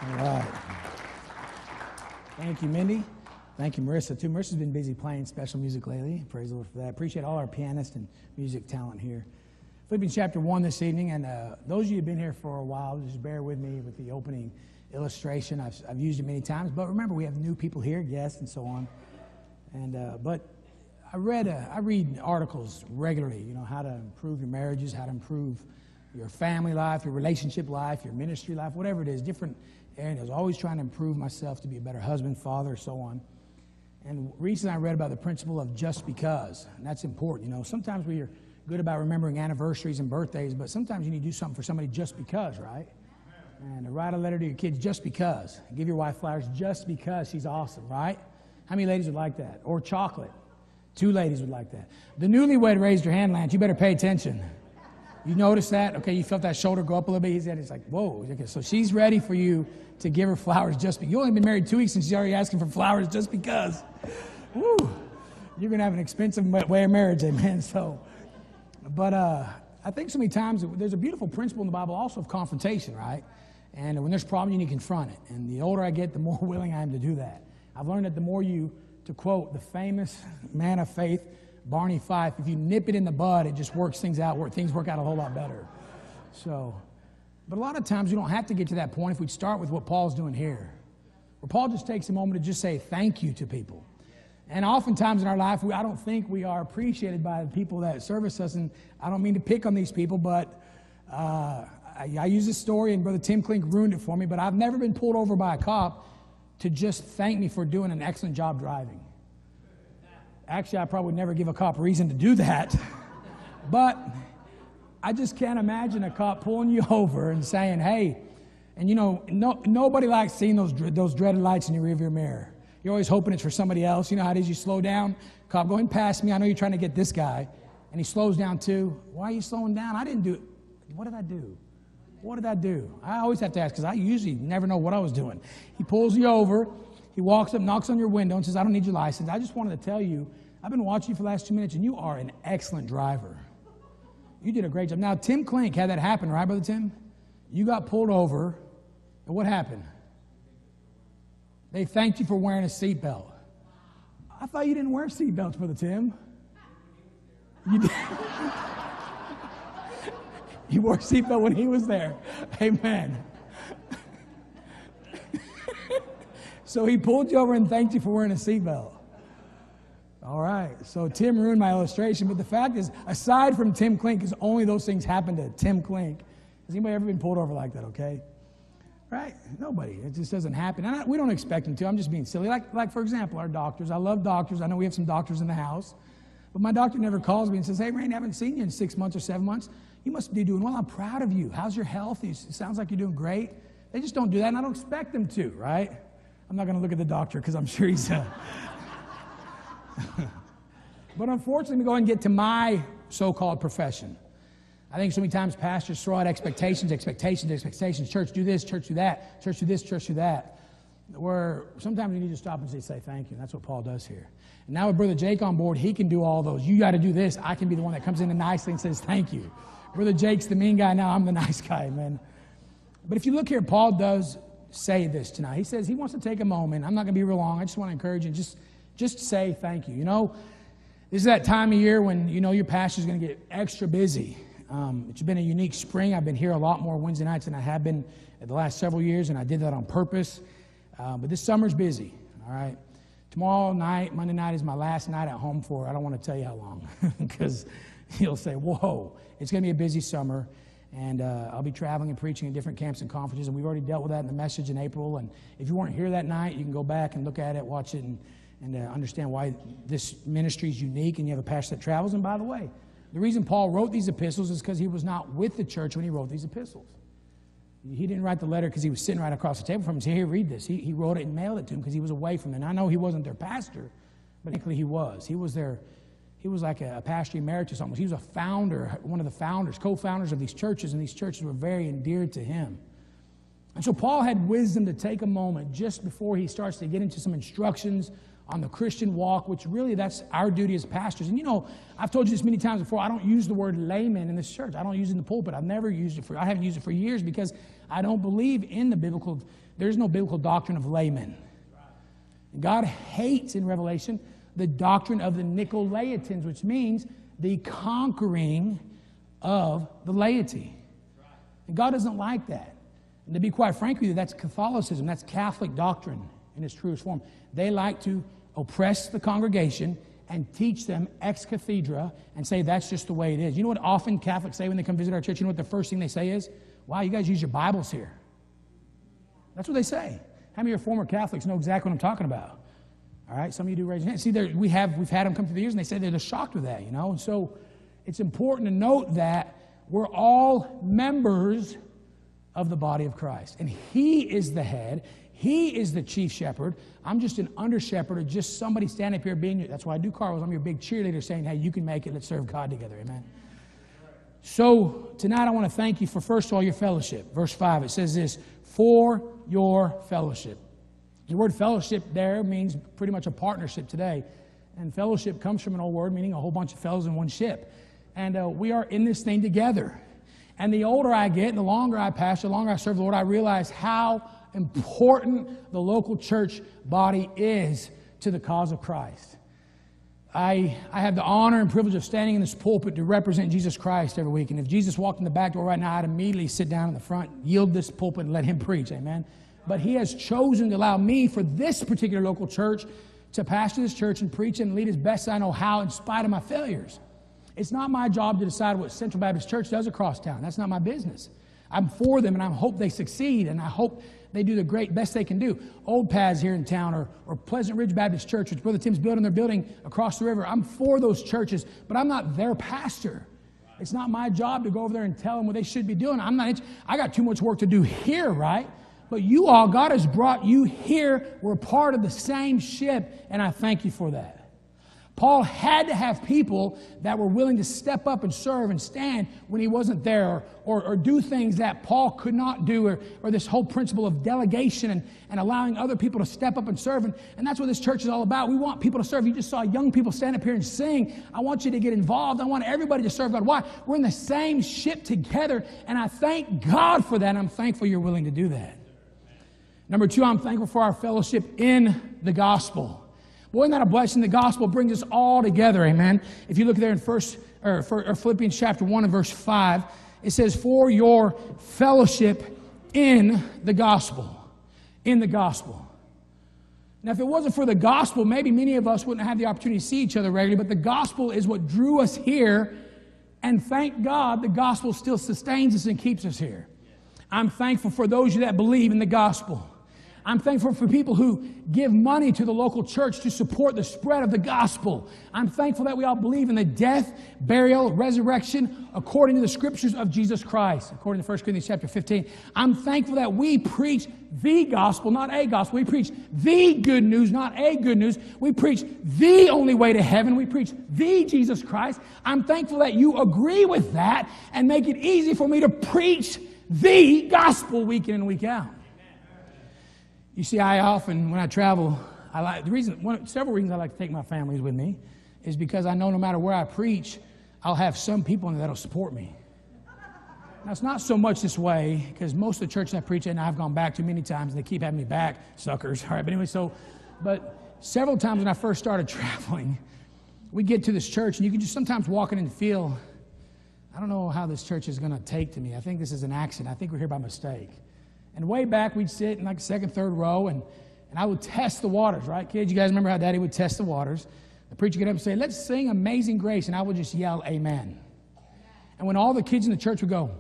All right. Thank you, Mindy. Thank you, Marissa, too. Marissa's been busy playing special music lately. Praise the Lord for that. Appreciate all our pianists and music talent here. Philippians chapter 1 this evening, and those of you who have been here for a while, just bear with me with the opening illustration. I've used it many times, but remember, we have new people here, guests, and so on. And but I read articles regularly, you know, how to improve your marriages, how to improve your family life, your relationship life, your ministry life, whatever it is, different areas. Always trying to improve myself to be a better husband, father, so on. And recently I read about the principle of just because, and that's important. You know, sometimes we are good about remembering anniversaries and birthdays, but sometimes you need to do something for somebody just because, right? And write a letter to your kids just because. Give your wife flowers just because she's awesome, right? How many ladies would like that? Or chocolate. 2 ladies would like that. The newlywed raised her hand, Lance. You better pay attention. You notice that? Okay, you felt that shoulder go up a little bit. It's like, whoa. Okay, so she's ready for you to give her flowers just because. You've only been married 2 weeks and she's already asking for flowers just because. Woo. You're going to have an expensive way of marriage, amen. So, but I think so many times there's a beautiful principle in the Bible also of confrontation, right? And when there's a problem, you need to confront it. And the older I get, the more willing I am to do that. I've learned that the more you, to quote the famous man of faith, Barney Fife, if you nip it in the bud, it just works things out, things work out a whole lot better. So, but a lot of times we don't have to get to that point if we start with what Paul's doing here. Where Paul just takes a moment to just say thank you to people. And oftentimes in our life, I don't think we are appreciated by the people that service us. And I don't mean to pick on these people, but I use this story, and Brother Tim Klink ruined it for me, but I've never been pulled over by a cop to just thank me for doing an excellent job driving. Actually, I probably would never give a cop a reason to do that. But I just can't imagine a cop pulling you over and saying, hey, and you know, nobody likes seeing those dreaded lights in your rearview mirror. You're always hoping it's for somebody else. You know how it is, you slow down. Cop going past me, I know you're trying to get this guy. And he slows down too. Why are you slowing down? I didn't do it. What did I do? What did I do? I always have to ask because I usually never know what I was doing. He pulls you over. He walks up, knocks on your window and says, I don't need your license. I just wanted to tell you, I've been watching you for the last 2 minutes and you are an excellent driver. You did a great job. Now, Tim Klink had that happen, right, Brother Tim? You got pulled over. And what happened? They thanked you for wearing a seatbelt. I thought you didn't wear seatbelts, Brother Tim. You did. You wore a seatbelt when he was there. Amen. So he pulled you over and thanked you for wearing a seatbelt. All right. So Tim ruined my illustration. But the fact is, aside from Tim Klink, because only those things happen to Tim Klink. Has anybody ever been pulled over like that, okay? Right? Nobody. It just doesn't happen. And we don't expect them to. I'm just being silly. Like, for example, our doctors. I love doctors. I know we have some doctors in the house. But my doctor never calls me and says, hey, Rain, I haven't seen you in 6 months or 7 months. You must be doing well. I'm proud of you. How's your health? It sounds like you're doing great. They just don't do that, and I don't expect them to, right? I'm not going to look at the doctor because I'm sure he's... But unfortunately, we go and get to my so-called profession. I think so many times pastors throw out expectations. Church, do this, church, do that. Church, do this, church, do that. Where sometimes you need to stop and say thank you. And that's what Paul does here. And now with Brother Jake on board, he can do all those. You got to do this. I can be the one that comes in nicely and says thank you. Brother Jake's the mean guy. Now I'm the nice guy, man. But if you look here, Paul does say this tonight. He says he wants to take a moment. I'm not going to be real long. I just want to encourage you. Just say thank you. You know, this is that time of year when, you know, your pastor's going to get extra busy. It's been a unique spring. I've been here a lot more Wednesday nights than I have been the last several years, and I did that on purpose. But this summer's busy, all right? Tomorrow night, Monday night, is my last night at home for, I don't want to tell you how long, because you'll say, whoa, it's going to be a busy summer. And I'll be traveling and preaching in different camps and conferences, and we've already dealt with that in the message in April. And if you weren't here that night, you can go back and look at it, watch it, and understand why this ministry is unique, and you have a pastor that travels. And by the way, the reason Paul wrote these epistles is because he was not with the church when he wrote these epistles. He didn't write the letter because he was sitting right across the table from him and said, here, read this. He wrote it and mailed it to him because he was away from them. And I know he wasn't their pastor, but technically he was. He was like a pastor emeritus almost. He was a founder, one of the founders, co-founders of these churches, and these churches were very endeared to him. And so Paul had wisdom to take a moment just before he starts to get into some instructions on the Christian walk, which really that's our duty as pastors. And you know, I've told you this many times before, I don't use the word layman in this church. I don't use it in the pulpit. I haven't used it for years because I don't believe in there's no biblical doctrine of laymen. God hates in Revelation the doctrine of the Nicolaitans, which means the conquering of the laity. And God doesn't like that. And to be quite frank with you, that's Catholicism. That's Catholic doctrine in its truest form. They like to oppress the congregation and teach them ex cathedra and say that's just the way it is. You know what often Catholics say when they come visit our church? You know what the first thing they say is? Wow, you guys use your Bibles here. That's what they say. How many of your former Catholics know exactly what I'm talking about? All right, some of you do raise your hand. See, we've had them come through the years, and they say they're just shocked with that, you know. And so it's important to note that we're all members of the body of Christ. And He is the head. He is the chief shepherd. I'm just an under shepherd or just somebody standing up here being, that's why I do Carlos. I'm your big cheerleader saying, hey, you can make it. Let's serve God together. Amen. So tonight I want to thank you for, first of all, your fellowship. Verse 5, it says this, for your fellowship. The word fellowship there means pretty much a partnership today. And fellowship comes from an old word meaning a whole bunch of fellows in one ship. And we are in this thing together. And the older I get and the longer I pastor, the longer I serve the Lord, I realize how important the local church body is to the cause of Christ. I have the honor and privilege of standing in this pulpit to represent Jesus Christ every week. And if Jesus walked in the back door right now, I'd immediately sit down in the front, yield this pulpit, and let Him preach. Amen. But He has chosen to allow me for this particular local church to pastor this church and preach and lead as best I know how in spite of my failures. It's not my job to decide what Central Baptist Church does across town. That's not my business. I'm for them, and I hope they succeed, and I hope they do the great best they can do. Old Paths here in town, or Pleasant Ridge Baptist Church, which Brother Tim's building their building across the river. I'm for those churches, but I'm not their pastor. It's not my job to go over there and tell them what they should be doing. I got too much work to do here, right? But you all, God has brought you here. We're part of the same ship, and I thank you for that. Paul had to have people that were willing to step up and serve and stand when he wasn't there, or do things that Paul could not do, or this whole principle of delegation and allowing other people to step up and serve. And that's what this church is all about. We want people to serve. You just saw young people stand up here and sing. I want you to get involved. I want everybody to serve God. Why? We're in the same ship together, and I thank God for that, and I'm thankful you're willing to do that. Number 2, I'm thankful for our fellowship in the gospel. Boy, isn't that a blessing? The gospel brings us all together, amen. If you look there in Philippians chapter 1 and verse 5, it says, for your fellowship in the gospel. In the gospel. Now, if it wasn't for the gospel, maybe many of us wouldn't have the opportunity to see each other regularly, but the gospel is what drew us here, and thank God the gospel still sustains us and keeps us here. I'm thankful for those of you that believe in the gospel. I'm thankful for people who give money to the local church to support the spread of the gospel. I'm thankful that we all believe in the death, burial, resurrection, according to the scriptures of Jesus Christ, according to 1 Corinthians chapter 15. I'm thankful that we preach the gospel, not a gospel. We preach the good news, not a good news. We preach the only way to heaven. We preach the Jesus Christ. I'm thankful that you agree with that and make it easy for me to preach the gospel week in and week out. You see, I often, when I travel, several reasons I like to take my families with me is because I know no matter where I preach, I'll have some people in there that'll support me. Now, it's not so much this way, because most of the churches I preach in, I've gone back to many times, and they keep having me back, suckers. All right, but anyway, but several times when I first started traveling, we get to this church, and you can just sometimes walk in and feel, I don't know how this church is going to take to me. I think this is an accident. I think we're here by mistake. And way back, we'd sit in like the second, third row, and I would test the waters, right, kids? You guys remember how Daddy would test the waters? The preacher would get up and say, let's sing Amazing Grace, and I would just yell, amen. And when all the kids in the church would go,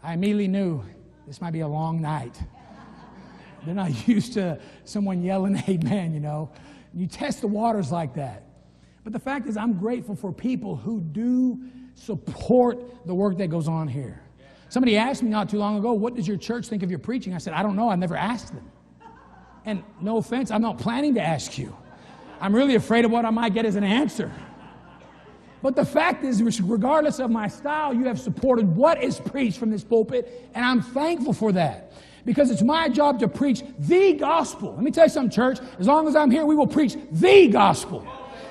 I immediately knew this might be a long night. They're not used to someone yelling amen, you know. You test the waters like that. But the fact is, I'm grateful for people who do support the work that goes on here. Somebody asked me not too long ago, what does your church think of your preaching? I said, I don't know. I've never asked them. And no offense, I'm not planning to ask you. I'm really afraid of what I might get as an answer. But the fact is, regardless of my style, you have supported what is preached from this pulpit, and I'm thankful for that. Because it's my job to preach the gospel. Let me tell you something, church. As long as I'm here, we will preach the gospel.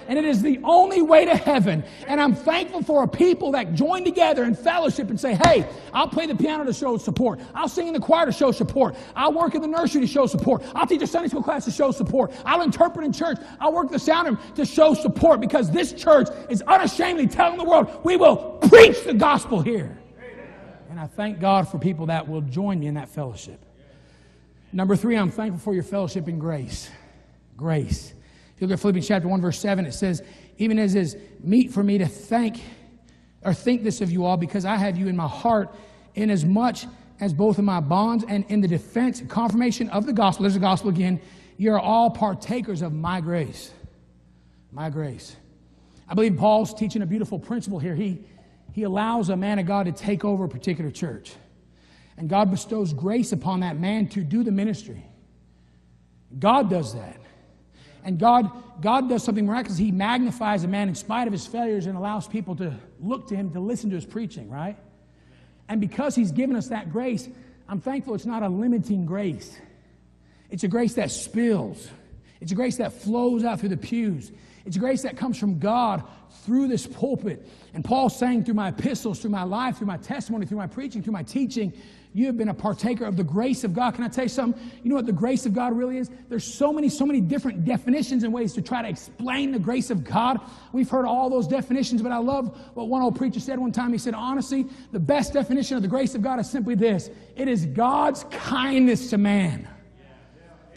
And it is the only way to heaven. And I'm thankful for a people that join together in fellowship and say, hey, I'll play the piano to show support. I'll sing in the choir to show support. I'll work in the nursery to show support. I'll teach a Sunday school class to show support. I'll interpret in church. I'll work the sound room to show support, because this church is unashamedly telling the world, we will preach the gospel here. And I thank God for people that will join me in that fellowship. Number 3, I'm thankful for your fellowship in grace. Grace. If you look at Philippians chapter 1, verse 7, it says, even as is meet for me to think this of you all, because I have you in my heart, inasmuch as both in my bonds and in the defense and confirmation of the gospel, there's the gospel again, you are all partakers of my grace. My grace. I believe Paul's teaching a beautiful principle here. He allows a man of God to take over a particular church. And God bestows grace upon that man to do the ministry. God does that. And God does something miraculous. He magnifies a man in spite of his failures and allows people to look to him, to listen to his preaching, right? And because he's given us that grace, I'm thankful it's not a limiting grace. It's a grace that spills. It's a grace that flows out through the pews. It's a grace that comes from God through this pulpit. And Paul's saying through my epistles, through my life, through my testimony, through my preaching, through my teaching, you have been a partaker of the grace of God. Can I tell you something? You know what the grace of God really is? There's so many different definitions and ways to try to explain the grace of God. We've heard all those definitions, but I love what one old preacher said one time. He said, honestly, the best definition of the grace of God is simply this. It is God's kindness to man.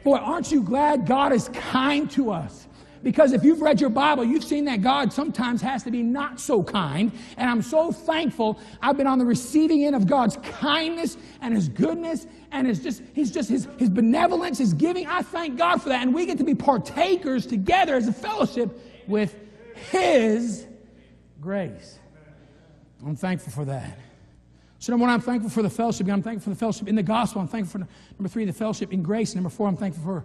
Boy, aren't you glad God is kind to us? Because if you've read your Bible, you've seen that God sometimes has to be not so kind. And I'm so thankful I've been on the receiving end of God's kindness and His goodness and His benevolence, His giving. I thank God for that. And we get to be partakers together as a fellowship with His grace. I'm thankful for that. So number 1, I'm thankful for the fellowship. I'm thankful for the fellowship in the gospel. I'm thankful for, number 3, the fellowship in grace. Number 4, I'm thankful for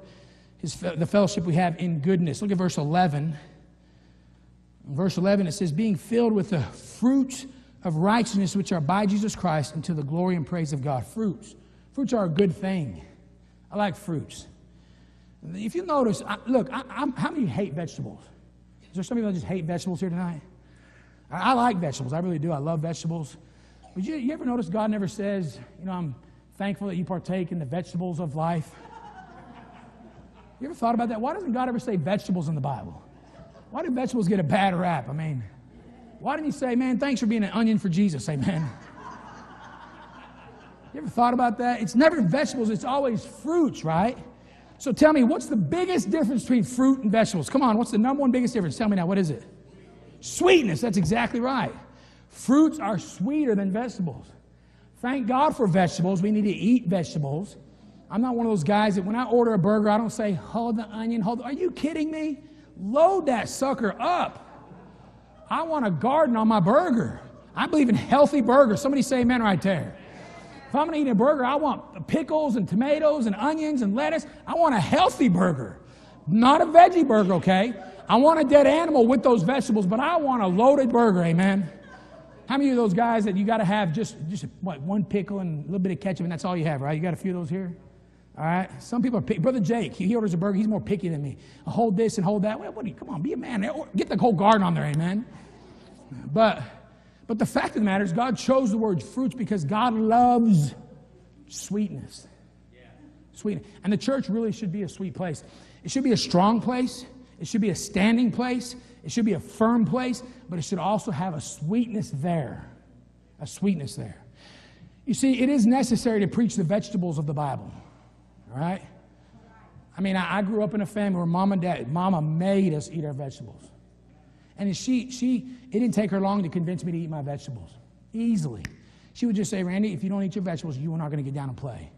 the fellowship we have in goodness. Look at verse 11. In verse 11, it says, being filled with the fruits of righteousness which are by Jesus Christ unto the glory and praise of God. Fruits. Fruits are a good thing. I like fruits. If you notice, how many of you hate vegetables? Is there some people that just hate vegetables here tonight? I like vegetables. I really do. I love vegetables. But you ever notice God never says, I'm thankful that you partake in the vegetables of life? You ever thought about that? Why doesn't God ever say vegetables in the Bible? Why do vegetables get a bad rap? Why didn't He say, man, thanks for being an onion for Jesus? Amen. You ever thought about that? It's never vegetables. It's always fruits, right? So tell me, what's the biggest difference between fruit and vegetables? Come on, what's the number 1 biggest difference? Tell me now, what is it? Sweetness. That's exactly right. Fruits are sweeter than vegetables. Thank God for vegetables. We need to eat vegetables. I'm not one of those guys that when I order a burger, I don't say, hold the onion, are you kidding me? Load that sucker up. I want a garden on my burger. I believe in healthy burgers. Somebody say amen right there. If I'm going to eat a burger, I want pickles and tomatoes and onions and lettuce. I want a healthy burger, not a veggie burger, okay? I want a dead animal with those vegetables, but I want a loaded burger, amen? How many of those guys that you got to have just 1 pickle and a little bit of ketchup and that's all you have, right? You got a few of those here? All right? Some people are picky. Brother Jake, he orders a burger. He's more picky than me. I'll hold this and hold that. Come on, be a man. Get the whole garden on there, amen? But the fact of the matter is God chose the word fruits because God loves sweetness. Sweetness. And the church really should be a sweet place. It should be a strong place. It should be a standing place. It should be a firm place. But it should also have a sweetness there. A sweetness there. You see, it is necessary to preach the vegetables of the Bible. All right? I grew up in a family where Mama made us eat our vegetables. And it didn't take her long to convince me to eat my vegetables. Easily. She would just say, Randy, if you don't eat your vegetables, you are not going to get down and play.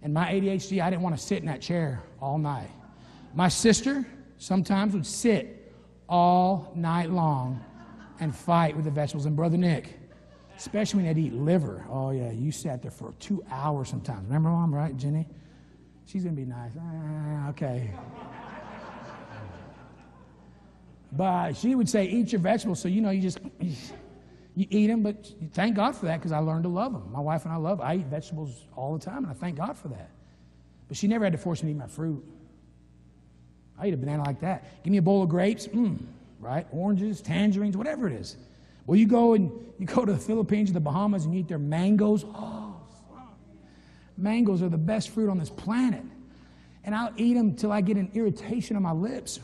And my ADHD, I didn't want to sit in that chair all night. My sister sometimes would sit all night long and fight with the vegetables. And Brother Nick, especially when they'd eat liver. Oh, yeah, you sat there for 2 hours sometimes. Remember, Mom, right, Jenny? She's going to be nice. Okay. But she would say, eat your vegetables. So, you just, You eat them, but you thank God for that because I learned to love them. My wife and I eat vegetables all the time, and I thank God for that. But she never had to force me to eat my fruit. I eat a banana like that. Give me a bowl of grapes, right? Oranges, tangerines, whatever it is. Well, you go to the Philippines or the Bahamas and you eat their mangoes. Oh, mangoes are the best fruit on this planet. And I'll eat them till I get an irritation on my lips.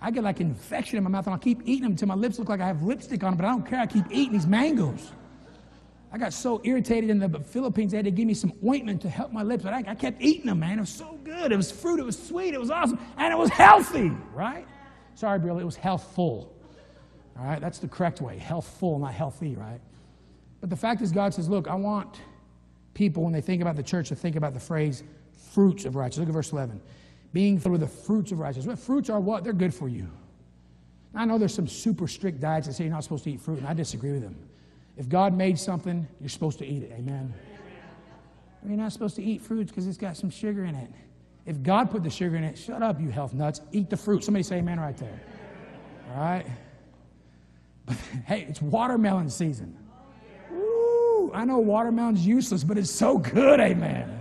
I get like an infection in my mouth, and I'll keep eating them until my lips look like I have lipstick on them, but I don't care. I keep eating these mangoes. I got so irritated in the Philippines, they had to give me some ointment to help my lips, but I kept eating them, man. It was so good. It was fruit. It was sweet. It was awesome. And it was healthy, right? Sorry, Bill, it was healthful. All right, that's the correct way. Healthful, not healthy, right? But the fact is, God says, look, I want people, when they think about the church, to think about the phrase fruits of righteousness. Look at verse 11. Being filled with the fruits of righteousness. What fruits are what? They're good for you. Now, I know there's some super strict diets that say you're not supposed to eat fruit, and I disagree with them. If God made something, you're supposed to eat it. Amen? You're not supposed to eat fruits because it's got some sugar in it. If God put the sugar in it, shut up, you health nuts. Eat the fruit. Somebody say amen right there. All right? But, hey, it's watermelon season. Woo! I know watermelon's useless, but it's so good, amen.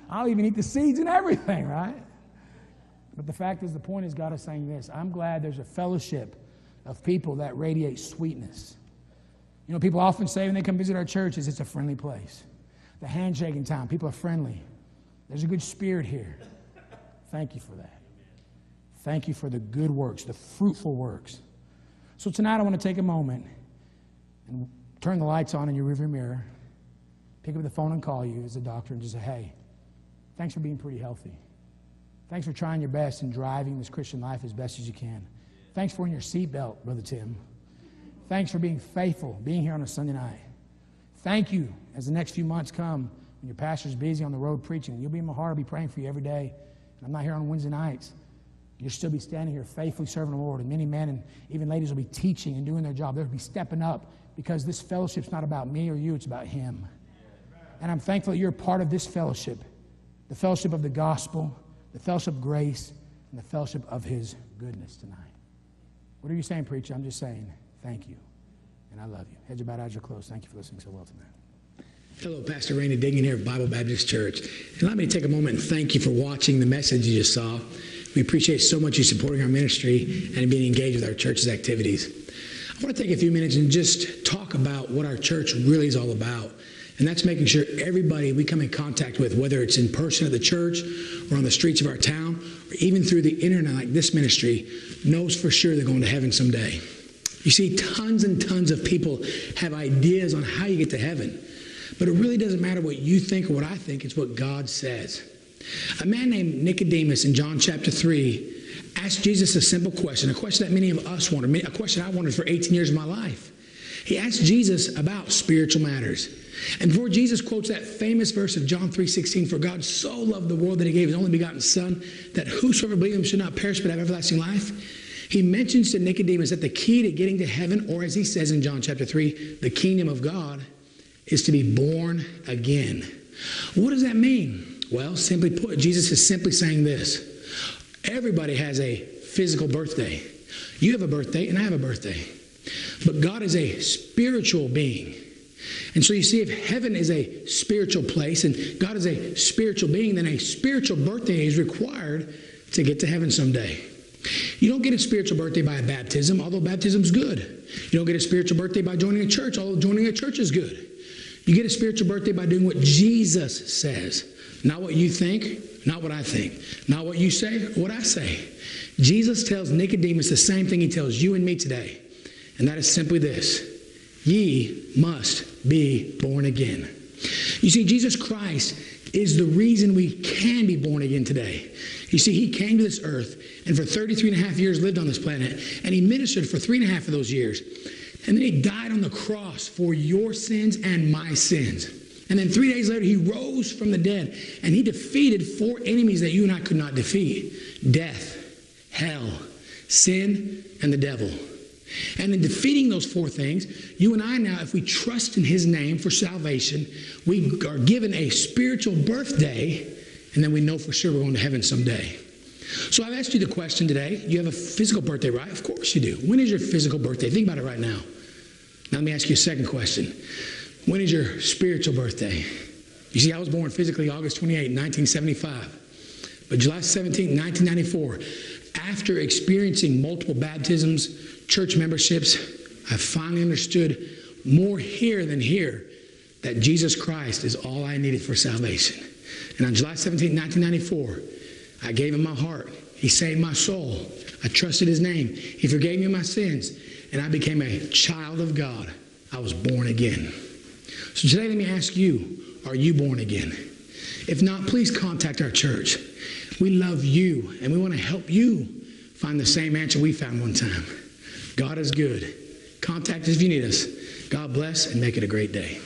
I'll even eat the seeds and everything, right? But the fact is, the point is, God is saying this. I'm glad there's a fellowship of people that radiate sweetness. You know, people often say when they come visit our churches, it's a friendly place. The handshaking time, people are friendly. There's a good spirit here. Thank you for that. Thank you for the good works, the fruitful works. So tonight I want to take a moment and turn the lights on in your rearview mirror, pick up the phone and call you as a doctor and just say, hey, thanks for being pretty healthy. Thanks for trying your best and driving this Christian life as best as you can. Thanks for wearing your seatbelt, Brother Tim. Thanks for being faithful, being here on a Sunday night. Thank you as the next few months come when your pastor's busy on the road preaching. You'll be in my heart. I'll be praying for you every day. And I'm not here on Wednesday nights. You'll still be standing here faithfully serving the Lord. And many men and even ladies will be teaching and doing their job. They'll be stepping up because this fellowship's not about me or you. It's about Him. And I'm thankful that you're a part of this fellowship, the fellowship of the gospel, the fellowship of grace, and the fellowship of His goodness tonight. What are you saying, preacher? I'm just saying thank you, and I love you. Heads are bowed, eyes are closed. Thank you for listening so well tonight. Hello, Pastor Randy Dignan here of Bible Baptist Church. And allow me to take a moment and thank you for watching the message you just saw. We appreciate so much you supporting our ministry and being engaged with our church's activities. I want to take a few minutes and just talk about what our church really is all about. And that's making sure everybody we come in contact with, whether it's in person at the church or on the streets of our town, or even through the internet like this ministry, knows for sure they're going to heaven someday. You see, tons and tons of people have ideas on how you get to heaven. But it really doesn't matter what you think or what I think. It's what God says. A man named Nicodemus in John chapter 3 asked Jesus a simple question, a question that many of us wanted, a question I wanted for 18 years of my life. He asked Jesus about spiritual matters. And before Jesus quotes that famous verse of John 3:16, for God so loved the world that He gave His only begotten Son, that whosoever believes in Him should not perish but have everlasting life, He mentions to Nicodemus that the key to getting to heaven, or as He says in John chapter 3, the kingdom of God, is to be born again. What does that mean? Well, simply put, Jesus is simply saying this. Everybody has a physical birthday. You have a birthday, and I have a birthday. But God is a spiritual being. And so you see, if heaven is a spiritual place and God is a spiritual being, then a spiritual birthday is required to get to heaven someday. You don't get a spiritual birthday by a baptism, although baptism is good. You don't get a spiritual birthday by joining a church, although joining a church is good. You get a spiritual birthday by doing what Jesus says. Not what you think, not what I think. Not what you say, or what I say. Jesus tells Nicodemus the same thing He tells you and me today. And that is simply this. Ye must be born again. You see, Jesus Christ is the reason we can be born again today. You see, He came to this earth and for 33 and a half years lived on this planet. And He ministered for 3.5 of those years. And then He died on the cross for your sins and my sins. And then 3 days later, He rose from the dead. And He defeated 4 enemies that you and I could not defeat. Death, hell, sin, and the devil. And in defeating those 4 things, you and I now, if we trust in His name for salvation, we are given a spiritual birthday, and then we know for sure we're going to heaven someday. So I've asked you the question today. You have a physical birthday, right? Of course you do. When is your physical birthday? Think about it right now. Now let me ask you a second question. When is your spiritual birthday? You see, I was born physically August 28, 1975. But July 17, 1994, after experiencing multiple baptisms, church memberships, I finally understood more here than here that Jesus Christ is all I needed for salvation. And on July 17, 1994, I gave him my heart. He saved my soul. I trusted his name. He forgave me my sins. And I became a child of God. I was born again. So today, let me ask you, are you born again? If not, please contact our church. We love you, and we want to help you find the same answer we found one time. God is good. Contact us if you need us. God bless, and make it a great day.